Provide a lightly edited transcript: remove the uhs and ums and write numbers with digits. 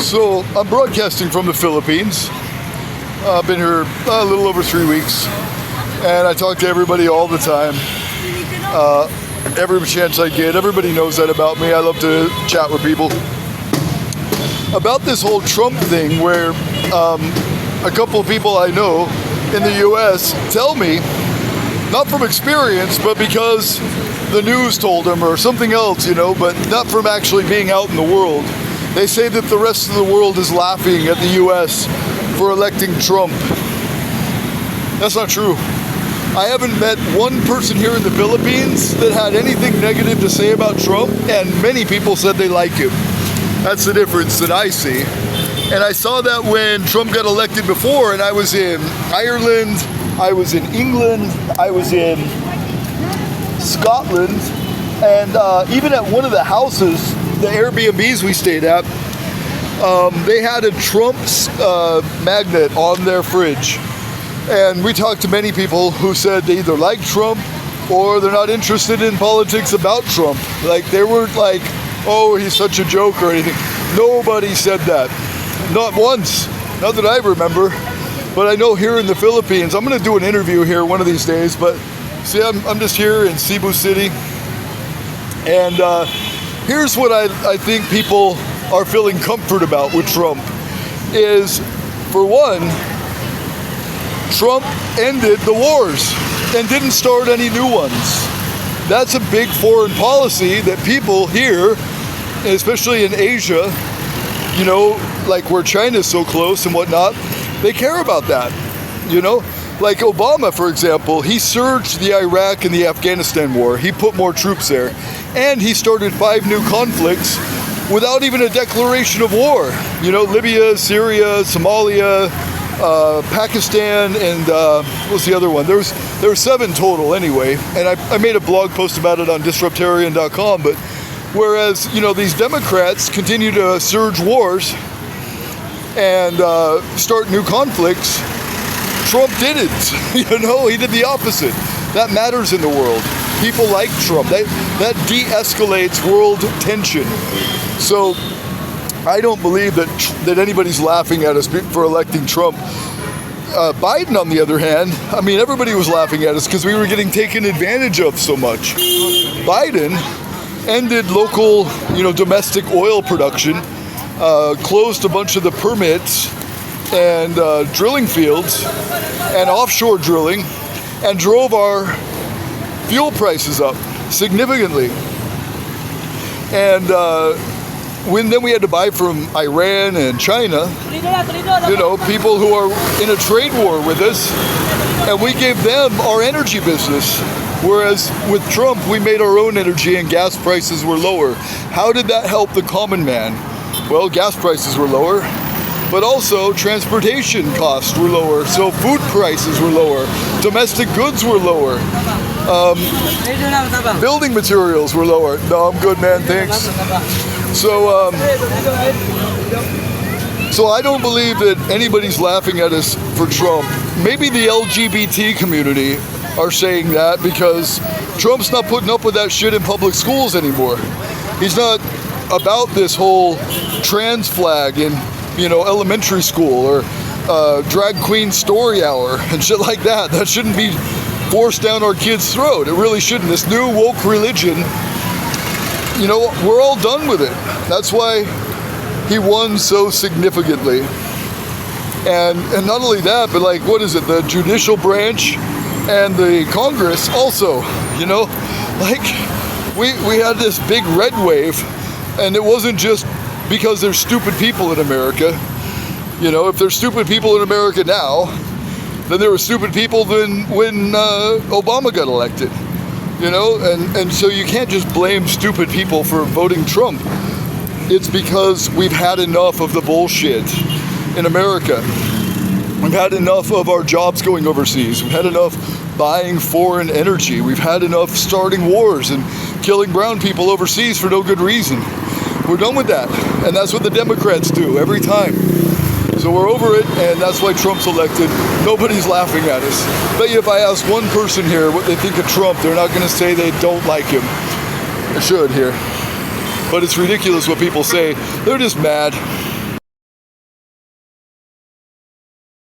So I'm broadcasting from the Philippines. I've been here a little over 3 weeks, and I talk to everybody all the time. Every chance I get, everybody knows that about me. I love to chat with people about this whole Trump thing, where a couple of people I know in the U.S. tell me, not from experience, but because the news told them or something else, but not from actually being out in the world. They say that the rest of the world is laughing at the U.S. for electing Trump. That's not true. I haven't met one person here in the Philippines that had anything negative to say about Trump, and many people said they like him. That's the difference that I see. And I saw that when Trump got elected before, and I was in Ireland, I was in England, I was in Scotland, and even at one of the houses, the Airbnbs we stayed at, they had a Trump magnet on their fridge. And we talked to many people who said they either like Trump or they're not interested in politics about Trump. Like, they weren't like, oh, he's such a joke or anything. Nobody said that. Not once. Not that I remember. But I know here in the Philippines, I'm going to do an interview here one of these days, but see, I'm just here in Cebu City. And here's what I think people are feeling comfort about with Trump is, for one, Trump ended the wars and didn't start any new ones. That's a big foreign policy that people here, especially in Asia, like where China's so close and whatnot, they care about that, Like Obama, for example, he surged the Iraq and the Afghanistan war. He put more troops there. And he started 5 new conflicts without even a declaration of war. Libya, Syria, Somalia, Pakistan, and what's the other one? There were 7 total anyway. And I made a blog post about it on disruptarian.com. But whereas, these Democrats continue to surge wars and start new conflicts, Trump didn't. He did the opposite. That matters in the world. People like Trump. That de-escalates world tension. So I don't believe that anybody's laughing at us for electing Trump. Biden, on the other hand, everybody was laughing at us because we were getting taken advantage of so much. Biden ended local, domestic oil production, closed a bunch of the permits and drilling fields and offshore drilling, and drove our fuel prices up significantly. And then we had to buy from Iran and China, people who are in a trade war with us, and we gave them our energy business. Whereas with Trump, we made our own energy and gas prices were lower. How did that help the common man? Well, gas prices were lower, but also transportation costs were lower, so food prices were lower, domestic goods were lower, building materials were lower. No, I'm good, man, thanks. So I don't believe that anybody's laughing at us for Trump. Maybe the LGBT community are saying that because Trump's not putting up with that shit in public schools anymore. He's not about this whole trans flag in elementary school or drag queen story hour and shit like that. That shouldn't be forced down our kids' throat. It really shouldn't. This new woke religion, we're all done with it. That's why he won so significantly. And not only that, but what is it? The judicial branch and the Congress also, we had this big red wave, and it wasn't just because there's stupid people in America. If there's stupid people in America now, then there were stupid people when Obama got elected. And so you can't just blame stupid people for voting Trump. It's because we've had enough of the bullshit in America. We've had enough of our jobs going overseas. We've had enough buying foreign energy. We've had enough starting wars and killing brown people overseas for no good reason. We're done with that. And that's what the Democrats do every time. So we're over it, and that's why Trump's elected. Nobody's laughing at us. Bet you if I ask one person here what they think of Trump, they're not going to say they don't like him. I should here. But it's ridiculous what people say. They're just mad.